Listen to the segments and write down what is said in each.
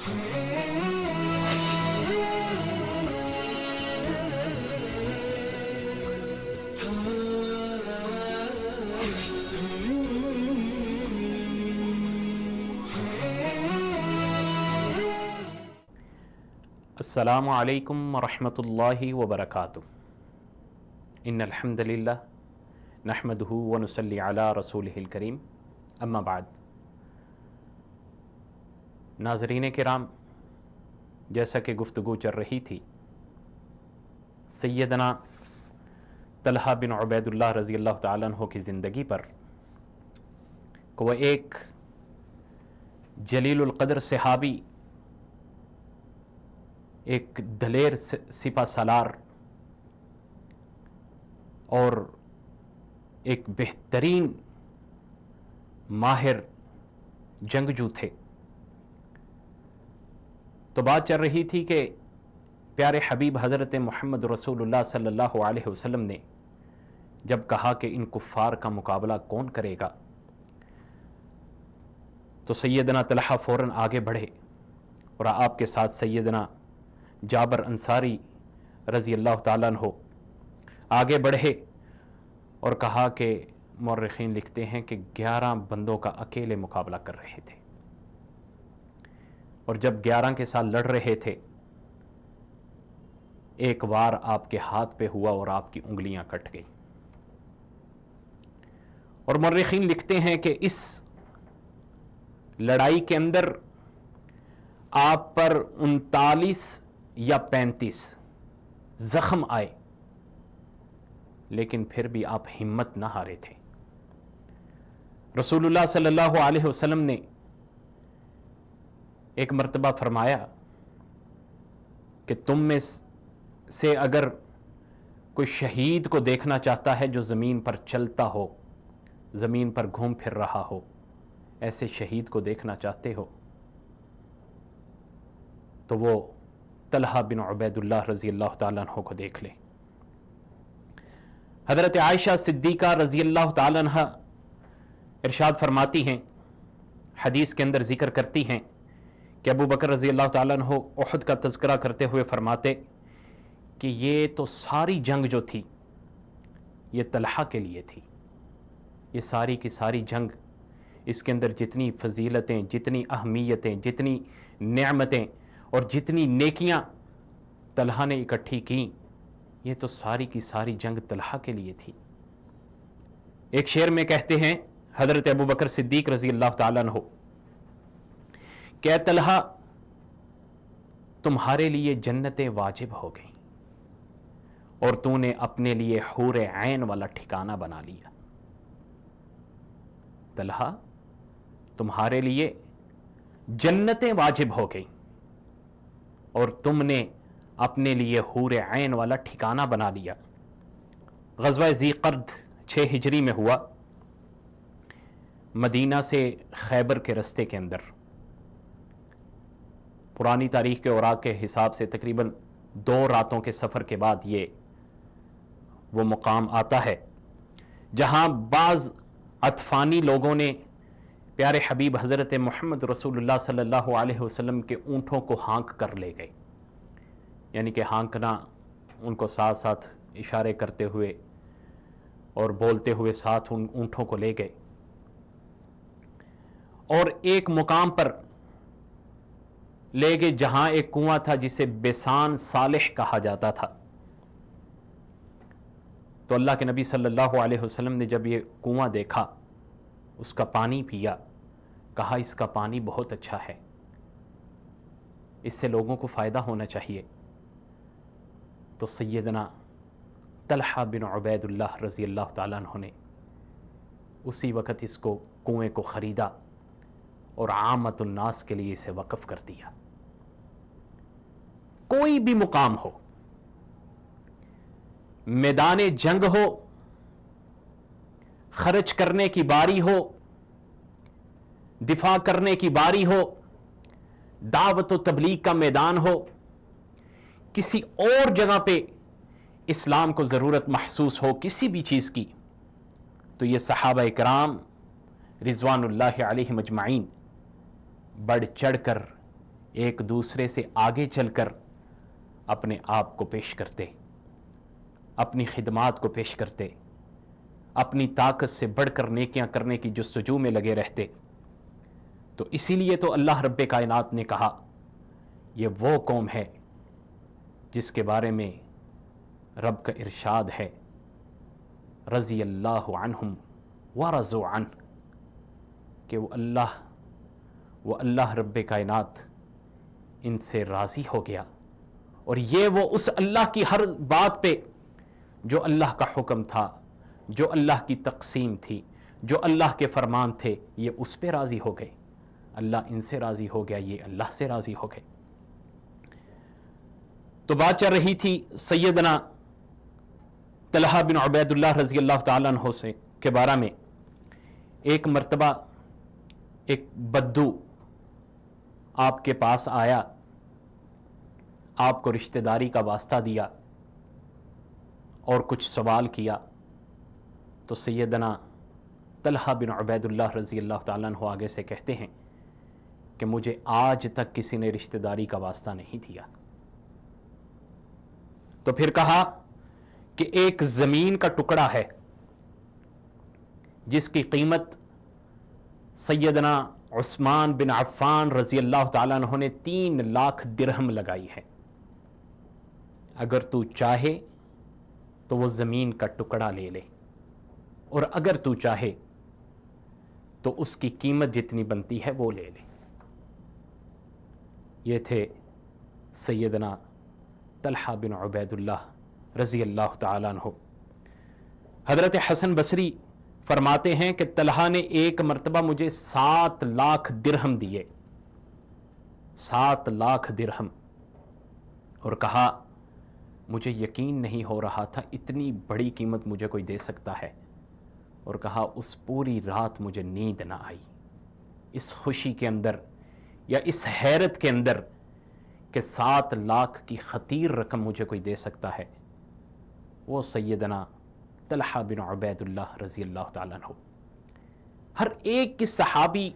السلام علیکم ورحمۃ اللہ وبرکاتہ۔ ان الحمد للہ نحمدہ ونصلی علی رسولہ الکریم، اما بعد۔ ناظرین کرام، جیسا کہ گفتگو چل رہی تھی سیدنا طلحہ بن عبید اللہ رضی اللہ تعالیٰ عنہ کی زندگی پر کہ وہ ایک جلیل القدر صحابی، ایک دلیر سپہ سالار اور ایک بہترین ماہر جنگجو تھے۔ تو بات چل رہی تھی کہ پیارے حبیب حضرت محمد رسول اللہ صلی اللہ علیہ وسلم نے جب کہا کہ ان کفار کا مقابلہ کون کرے گا، تو سیدنا طلحہ فوراً آگے بڑھے اور آپ کے ساتھ سیدنا جابر انصاری رضی اللہ تعالیٰ عنہ آگے بڑھے اور کہا کہ مورخین لکھتے ہیں کہ 11 بندوں کا اکیلے مقابلہ کر رہے تھے، اور جب 11 کے ساتھ لڑ رہے تھے ایک وار آپ کے ہاتھ پہ ہوا اور آپ کی انگلیاں کٹ گئیں۔ اور مورخین لکھتے ہیں کہ اس لڑائی کے اندر آپ پر 39 یا 35 زخم آئے، لیکن پھر بھی آپ ہمت نہ ہارے تھے۔ رسول اللہ صلی اللہ علیہ وسلم نے ایک مرتبہ فرمایا کہ تم میں سے اگر کوئی شہید کو دیکھنا چاہتا ہے جو زمین پر چلتا ہو، زمین پر گھوم پھر رہا ہو، ایسے شہید کو دیکھنا چاہتے ہو تو وہ طلحہ بن عبید اللہ رضی اللہ تعالیٰ عنہ کو دیکھ لے۔ حضرت عائشہ صدیقہ رضی اللہ تعالیٰ عنہ ارشاد فرماتی ہیں، حدیث کے اندر ذکر کرتی ہیں کہ ابو بکر رضی اللہ تعالیٰ عنہ احد کا تذکرہ کرتے ہوئے فرماتے کہ یہ تو ساری جنگ جو تھی یہ طلحہ کے لیے تھی، یہ ساری کی ساری جنگ، اس کے اندر جتنی فضیلتیں، جتنی اہمیتیں، جتنی نعمتیں اور جتنی نیکیاں طلحہ نے اکٹھی کیں، یہ تو ساری کی ساری جنگ طلحہ کے لیے تھی۔ ایک شعر میں کہتے ہیں حضرت ابو بکر صدیق رضی اللہ تعالیٰ عنہ کہ اے طلحہ، تمہارے لیے جنتیں واجب ہو گئیں اور تو نے اپنے لیے حور عین والا ٹھکانہ بنا لیا۔ طلحہ، تمہارے لیے جنتیں واجب ہو گئیں اور تم نے اپنے لیے حور عین والا ٹھکانہ بنا لیا۔ غزوہ ذی قرد 6 ہجری میں ہوا، مدینہ سے خیبر کے رستے کے اندر۔ پرانی تاریخ کے اوراق کے حساب سے تقریباً 2 راتوں کے سفر کے بعد یہ وہ مقام آتا ہے جہاں بعض اطفانی لوگوں نے پیارے حبیب حضرت محمد رسول اللہ صلی اللہ علیہ وسلم کے اونٹوں کو ہانک کر لے گئے، یعنی کہ ہانکنا ان کو ساتھ ساتھ اشارے کرتے ہوئے اور بولتے ہوئے ساتھ ان اونٹوں کو لے گئے، اور ایک مقام پر لے گئے جہاں ایک کنواں تھا جسے بسان صالح کہا جاتا تھا۔ تو اللہ کے نبی صلی اللہ علیہ وسلم نے جب یہ کنواں دیکھا، اس کا پانی پیا، کہا اس کا پانی بہت اچھا ہے، اس سے لوگوں کو فائدہ ہونا چاہیے۔ تو سیدنا طلحہ بن عبید اللہ رضی اللہ تعالیٰ عنہ نے اسی وقت اس کو کنویں کو خریدا اور عامت الناس کے لیے اسے وقف کر دیا۔ کوئی بھی مقام ہو، میدان جنگ ہو، خرچ کرنے کی باری ہو، دفاع کرنے کی باری ہو، دعوت و تبلیغ کا میدان ہو، کسی اور جگہ پہ اسلام کو ضرورت محسوس ہو کسی بھی چیز کی، تو یہ صحابہ کرام رضوان اللہ علیہم اجمعین بڑھ چڑھ کر ایک دوسرے سے آگے چل کر اپنے آپ کو پیش کرتے، اپنی خدمات کو پیش کرتے، اپنی طاقت سے بڑھ کر نیکیاں کرنے کی جستجو میں لگے رہتے۔ تو اسی لیے تو اللہ رب کائنات نے کہا یہ وہ قوم ہے جس کے بارے میں رب کا ارشاد ہے رضی اللہ عنہم ورضوا عنہ، کہ وہ اللہ رب کائنات ان سے راضی ہو گیا، اور یہ وہ اس اللہ کی ہر بات پہ جو اللہ کا حکم تھا، جو اللہ کی تقسیم تھی، جو اللہ کے فرمان تھے، یہ اس پہ راضی ہو گئے۔ اللہ ان سے راضی ہو گیا، یہ اللہ سے راضی ہو گئے۔ تو بات چل رہی تھی سیدنا طلحہ بن عبید اللہ رضی اللہ تعالیٰ عنہ سے کے بارے میں۔ ایک مرتبہ ایک بدو آپ کے پاس آیا، آپ کو رشتہ داری کا واسطہ دیا اور کچھ سوال کیا، تو سیدنا طلحہ بن عبید اللہ رضی اللہ تعالیٰ عنہ آگے سے کہتے ہیں کہ مجھے آج تک کسی نے رشتہ داری کا واسطہ نہیں دیا۔ تو پھر کہا کہ ایک زمین کا ٹکڑا ہے جس کی قیمت سیدنا عثمان بن عفان رضی اللہ تعالیٰ عنہ نے 3 لاکھ درہم لگائی ہے، اگر تو چاہے تو وہ زمین کا ٹکڑا لے لے، اور اگر تو چاہے تو اس کی قیمت جتنی بنتی ہے وہ لے لے۔ یہ تھے سیدنا طلحہ بن عبید اللہ رضی اللہ تعالیٰ عنہ۔ حضرت حسن بصری فرماتے ہیں کہ طلحہ نے ایک مرتبہ مجھے 7 لاکھ درہم دیے، 7 لاکھ درہم، اور کہا مجھے یقین نہیں ہو رہا تھا اتنی بڑی قیمت مجھے کوئی دے سکتا ہے، اور کہا اس پوری رات مجھے نیند نہ آئی اس خوشی کے اندر یا اس حیرت کے اندر کہ 7 لاکھ کی خطیر رقم مجھے کوئی دے سکتا ہے۔ وہ سیدنا طلحہ بن عبید اللہ رضی اللہ تعالیٰ عنہ۔ ہر ایک کی صحابی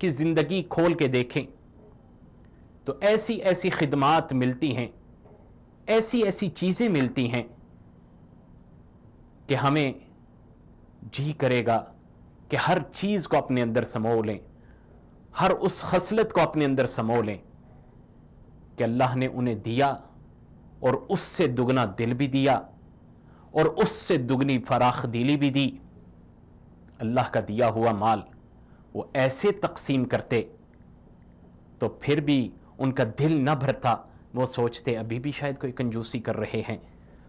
کی زندگی کھول کے دیکھیں تو ایسی ایسی خدمات ملتی ہیں، ایسی ایسی چیزیں ملتی ہیں کہ ہمیں جی کرے گا کہ ہر چیز کو اپنے اندر سمو لیں، ہر اس خصلت کو اپنے اندر سمو لیں کہ اللہ نے انہیں دیا، اور اس سے دگنا دل بھی دیا، اور اس سے دگنی فراخ دلی بھی دی۔ اللہ کا دیا ہوا مال وہ ایسے تقسیم کرتے تو پھر بھی ان کا دل نہ بھرتا، وہ سوچتے ابھی بھی شاید کوئی کنجوسی کر رہے ہیں،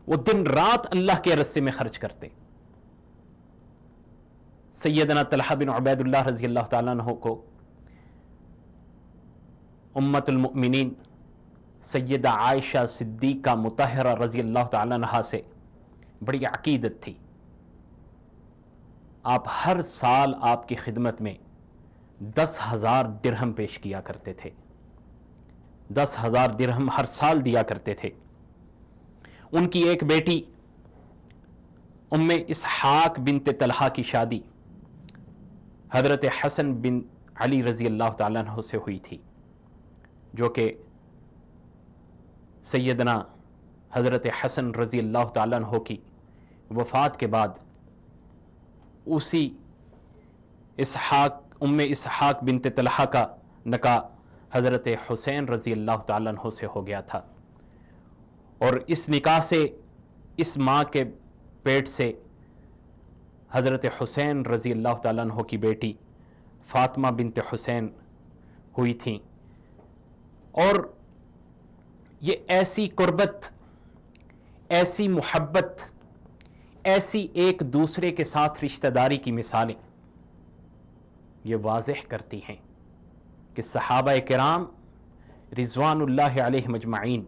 وہ دن رات اللہ کے راستے میں خرچ کرتے۔ سیدنا طلحہ بن عبید اللہ رضی اللہ تعالیٰ عنہ کو امت المؤمنین سیدہ عائشہ صدیقہ مطہرہ رضی اللہ تعالیٰ عنہ سے بڑی عقیدت تھی۔ آپ ہر سال آپ کی خدمت میں 10,000 درہم پیش کیا کرتے تھے، 10,000 درہم ہر سال دیا کرتے تھے۔ ان کی ایک بیٹی ام اسحاق بنت طلحہ کی شادی حضرت حسن بن علی رضی اللہ تعالیٰ عنہ سے ہوئی تھی، جو کہ سیدنا حضرت حسن رضی اللہ تعالیٰ عنہ کی وفات کے بعد اسی ام اسحاق بنت طلحہ کا نکاح حضرت حسین رضی اللہ تعالیٰ عنہ سے ہو گیا تھا، اور اس نکاح سے اس ماں کے پیٹ سے حضرت حسین رضی اللہ تعالیٰ عنہ کی بیٹی فاطمہ بنت حسین ہوئی تھیں۔ اور یہ ایسی قربت، ایسی محبت، ایسی ایک دوسرے کے ساتھ رشتہ داری کی مثالیں یہ واضح کرتی ہیں کہ صحابہ کرام رضوان اللہ علیہم اجمعین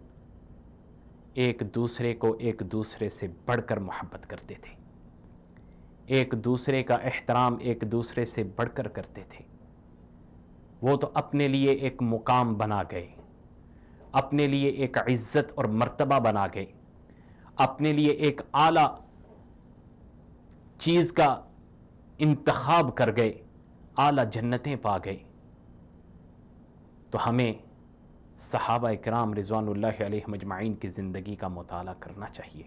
ایک دوسرے کو ایک دوسرے سے بڑھ کر محبت کرتے تھے، ایک دوسرے کا احترام ایک دوسرے سے بڑھ کر کرتے تھے۔ وہ تو اپنے لیے ایک مقام بنا گئے، اپنے لیے ایک عزت اور مرتبہ بنا گئے، اپنے لیے ایک اعلیٰ چیز کا انتخاب کر گئے، اعلیٰ جنتیں پا گئے۔ تو ہمیں صحابہ اکرام رضوان اللہ علیہم اجمعین کی زندگی کا مطالعہ کرنا چاہیے،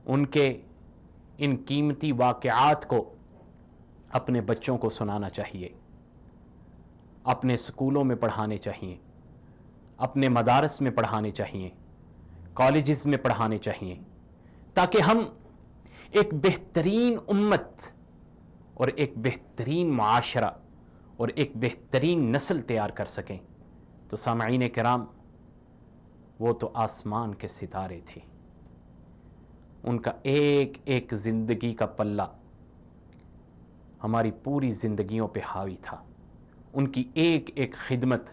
ان کے ان قیمتی واقعات کو اپنے بچوں کو سنانا چاہیے، اپنے سکولوں میں پڑھانے چاہیے، اپنے مدارس میں پڑھانے چاہیے، کالجز میں پڑھانے چاہیے، تاکہ ہم ایک بہترین امت اور ایک بہترین معاشرہ اور ایک بہترین نسل تیار کر سکیں۔ تو سامعین کرام، وہ تو آسمان کے ستارے تھے، ان کا ایک ایک زندگی کا پلہ ہماری پوری زندگیوں پہ حاوی تھا، ان کی ایک ایک خدمت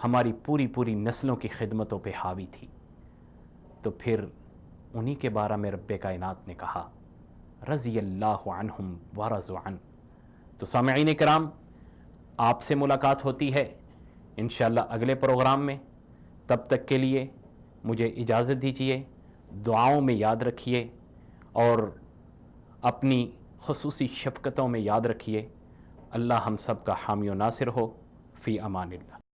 ہماری پوری پوری نسلوں کی خدمتوں پہ حاوی تھی۔ تو پھر انہی کے بارے میں رب کائنات نے کہا رضی اللہ عنہم ورضوا عنہ۔ تو سامعین کرام، آپ سے ملاقات ہوتی ہے انشاءاللہ اگلے پروگرام میں، تب تک کے لیے مجھے اجازت دیجیے، دعاؤں میں یاد رکھیے اور اپنی خصوصی شفقتوں میں یاد رکھیے۔ اللہ ہم سب کا حامی و ناصر ہو، فی امان اللہ۔